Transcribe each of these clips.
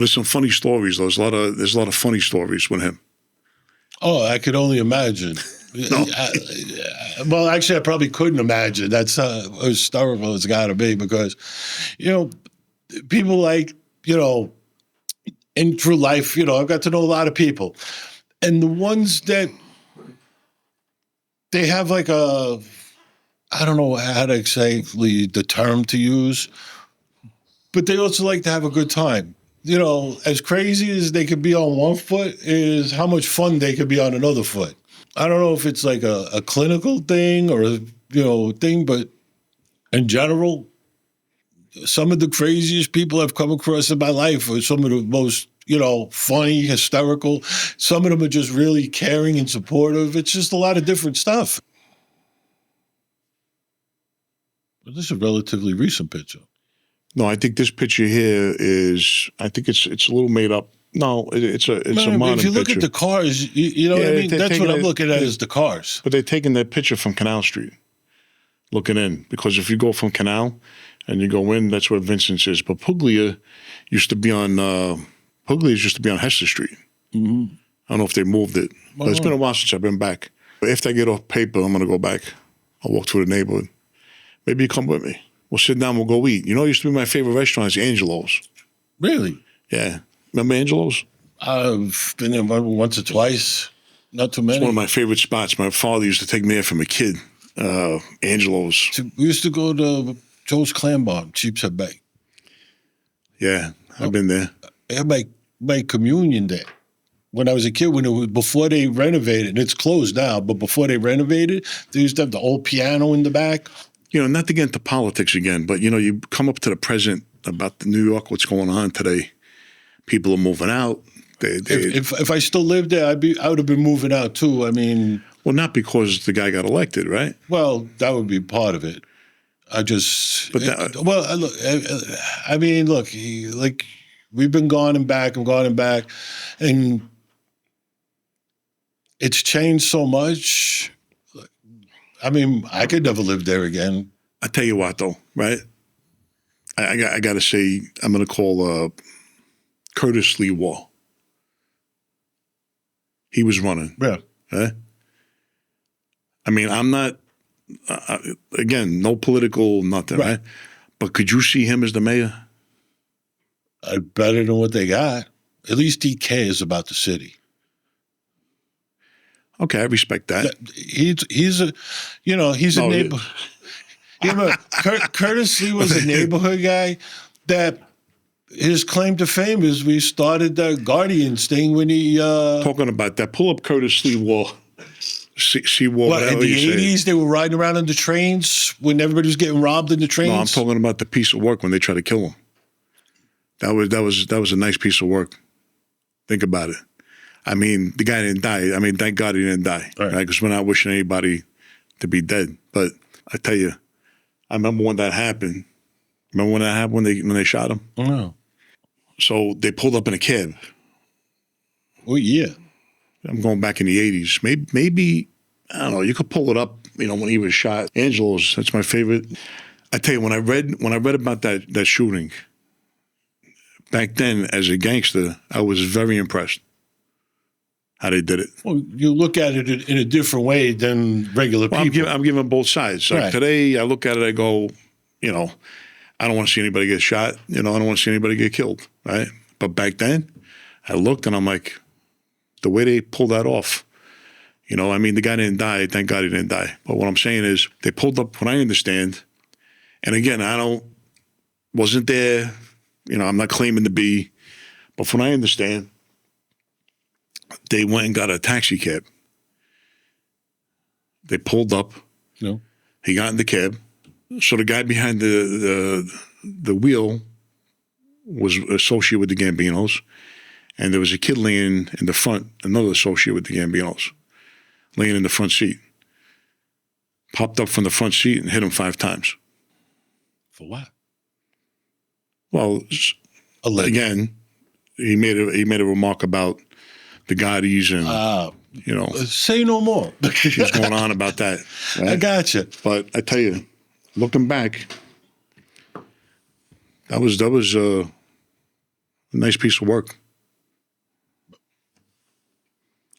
there's some funny stories. There's a lot of funny stories with him. Oh, I could only imagine. No. Well, actually, I probably couldn't imagine. That's how hysterical it's got to be because, people like, and through life, I've got to know a lot of people. And the ones that they have like I don't know how to exactly the term to use, but they also like to have a good time. As crazy as they could be on one foot is how much fun they could be on another foot. I don't know if it's like a clinical thing or thing, but in general, some of the craziest people I've come across in my life are some of the most, funny, hysterical. Some of them are just really caring and supportive. It's just a lot of different stuff. But this is a relatively recent picture. No, I think this picture here I think it's a little made up. No, it's a modern if you look picture. at the cars, you know what I mean? That's what I'm looking at is the cars. But they're taking that picture from Canal Street, looking in. Because if you go from Canal and you go in, that's where Vincent's is. But Puglia used to be on Hester Street. Mm-hmm. I don't know if they moved it. But it's been a while since I've been back. But if I get off paper, I'm going to go back. I'll walk through the neighborhood. Maybe you come with me. We'll sit down, we'll go eat. It used to be my favorite restaurant is Angelo's. Really? Yeah. Remember Angelo's? I've been there once or twice. Not too many. It's one of my favorite spots. My father used to take me there from a kid. Angelo's. We used to go to Joe's Clam Bar, Sheepshead Bay. Yeah, I've been there. I had my communion there. When I was a kid, before they renovated, and it's closed now, but before they renovated, they used to have the old piano in the back. Not to get into politics again, but, you come up to the present about the New York, what's going on today. People are moving out. If I still lived there, I would have been moving out too. I mean, well, not because the guy got elected, right? Well, that would be part of it. Look, we've been gone and back and gone and back, and it's changed so much. I mean, I could never live there again. I tell you what, though, right? I got to say, I'm going to call Curtis Sliwa. He was running. Yeah. I mean, I'm not, again, no political, nothing, right? But could you see him as the mayor? Better than what they got. At least he cares about the city. Okay, I respect that. He's a neighbor. Curtis Lee was a neighborhood guy that his claim to fame is we started the Guardians thing when he... Talking about that, pull up Curtis Lee Wall. What, in the 80s, they were riding around on the trains when everybody was getting robbed in the trains? No, I'm talking about the piece of work when they tried to kill him. That was a nice piece of work. Think about it. I mean, the guy didn't die. I mean, thank God he didn't die. Right? Because we're not wishing anybody to be dead. But I tell you, I remember when that happened. Remember when that happened when they shot him? Oh, no. So they pulled up in a cab. Oh, yeah. I'm going back in the 80s. Maybe I don't know. You could pull it up, when he was shot. Angelo's, that's my favorite. I tell you, when I read about that shooting, back then as a gangster, I was very impressed how they did it. Well, you look at it in a different way than regular people. I'm giving both sides. Like today, I look at it, I go, I don't want to see anybody get shot. I don't want to see anybody get killed, right? But back then, I looked and I'm like, the way they pulled that off, I mean, the guy didn't die. Thank God he didn't die. But what I'm saying is they pulled up, what I understand, and again, wasn't there, I'm not claiming to be, but from what I understand, they went and got a taxi cab. They pulled up. No. He got in the cab. So the guy behind the wheel was associated with the Gambinos, and there was a kid laying in the front, another associate with the Gambinos, laying in the front seat. Popped up from the front seat and hit him 5 times. For what? Well, again, he made a remark about the Gaudis and say no more. He was going on about that. Right? I got you. But I tell you, looking back, that was A nice piece of work.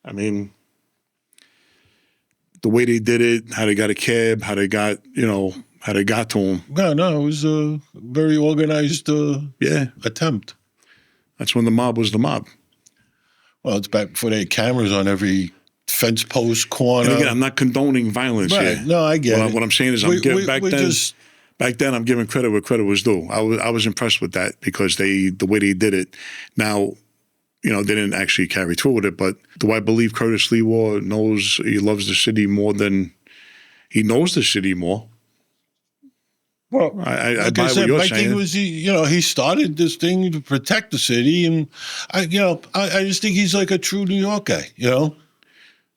I mean, the way they did it, how they got a cab, how they got, how they got to him. No, it was a very organized attempt. That's when the mob was the mob. Well, it's back before they had cameras on every fence post, corner. And again, I'm not condoning violence here. No, I get it. What I'm saying is back then I'm giving credit where credit was due. I was impressed with that because the way they did it. Now, they didn't actually carry through with it, but do I believe Curtis Sliwa he loves the city more than he knows the city more? Well, I buy what you're saying. Thing was he started this thing to protect the city, and I just think he's like a true New York guy.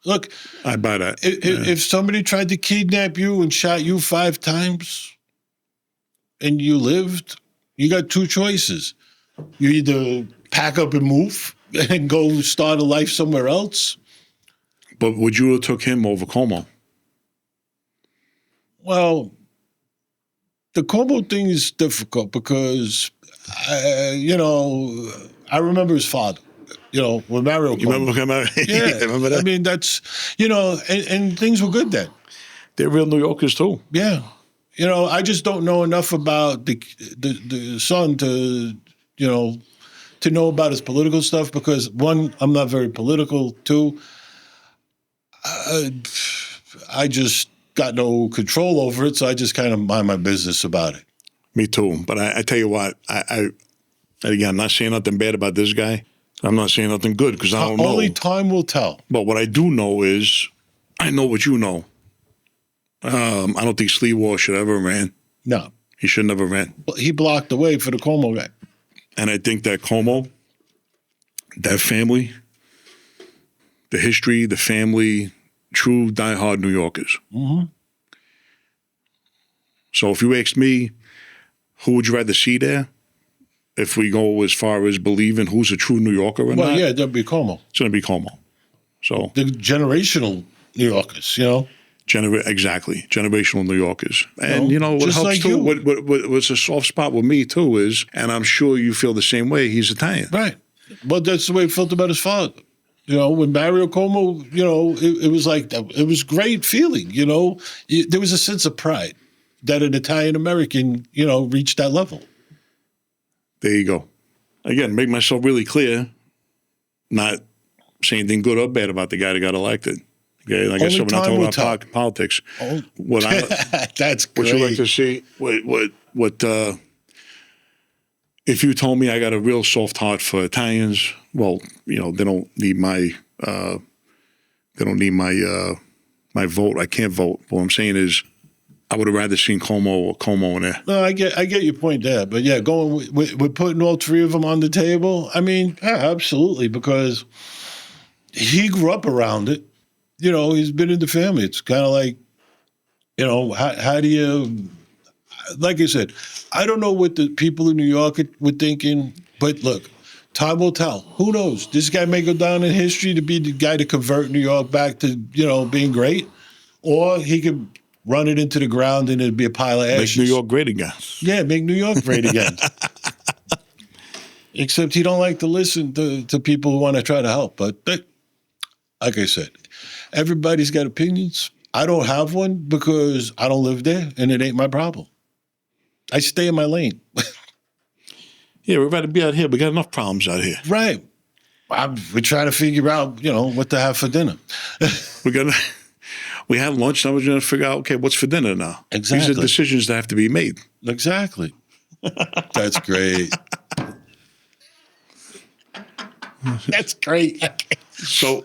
Look, I buy that. If somebody tried to kidnap you and shot you 5 times, and you lived, you got 2 choices: you either pack up and move and go start a life somewhere else. But would you have took him over Como? Well, the Como thing is difficult because, I remember his father, when Mario You remember him? Yeah. Remember that? I mean, that's, and things were good then. They're real New Yorkers too. Yeah. I just don't know enough about the son to know about his political stuff because, 1, I'm not very political. 2, I just got no control over it, so I just kind of mind my business about it. Me too. But I tell you what, again, I'm not saying nothing bad about this guy. I'm not saying nothing good because I don't know. Only time will tell. But what I do know is, I know what you know. I don't think Sliwa should ever ran. No. He should never ran. He blocked the way for the Como guy. And I think that Como, that family, the history, the family, true diehard New Yorkers. Mm-hmm. So if you ask me, who would you rather see there? If we go as far as believing who's a true New Yorker or not? Well, yeah, that'd be Como. It's going to be Como. So the generational New Yorkers, Exactly. Generational New Yorkers. And, what just helps like too, you. what's a soft spot with me too is, and I'm sure you feel the same way, he's Italian. Right. But that's the way he felt about his father. When Mario Como, it was like, it was great feeling, there was a sense of pride that an Italian-American, reached that level. There you go. Again, make myself really clear, not saying anything good or bad about the guy that got elected. Okay, like I said, we're not talking about politics. Oh. What That's great. you like to see? What? If you told me I got a real soft heart for Italians, well, they don't need my my vote. I can't vote. What I'm saying is, I would have rather seen Como in there. No, I get your point there, but yeah, going with putting all 3 of them on the table. I mean, yeah, absolutely, because he grew up around it. He's been in the family. It's kind of like, how do you? Like I said, I don't know what the people in New York were thinking, but look, time will tell. Who knows? This guy may go down in history to be the guy to convert New York back to being great, or he could run it into the ground and it'd be a pile of ashes. Make New York great again. Yeah, make New York great again. Except he don't like to listen to people who want to try to help. But like I said, everybody's got opinions. I don't have one because I don't live there and it ain't my problem. I stay in my lane. Yeah, we're about to be out here. We got enough problems out here. Right. We're trying to figure out, what to have for dinner. We had lunch, and I was going to figure out, okay, what's for dinner now? Exactly. These are decisions that have to be made. Exactly. That's great. That's great. So,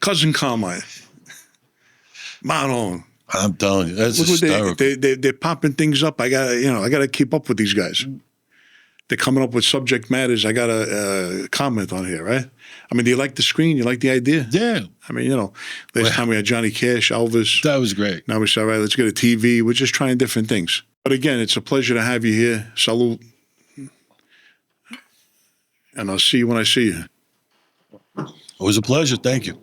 Cousin Carmine, Manon. I'm telling you, that's hysterical. They're popping things up. I gotta keep up with these guys. They're coming up with subject matters. I gotta comment on here, right? I mean, do you like the screen? You like the idea? Yeah. I mean, last time we had Johnny Cash, Elvis. That was great. Now we said, all right, let's get a TV. We're just trying different things. But again, it's a pleasure to have you here. Salute. And I'll see you when I see you. It was a pleasure. Thank you.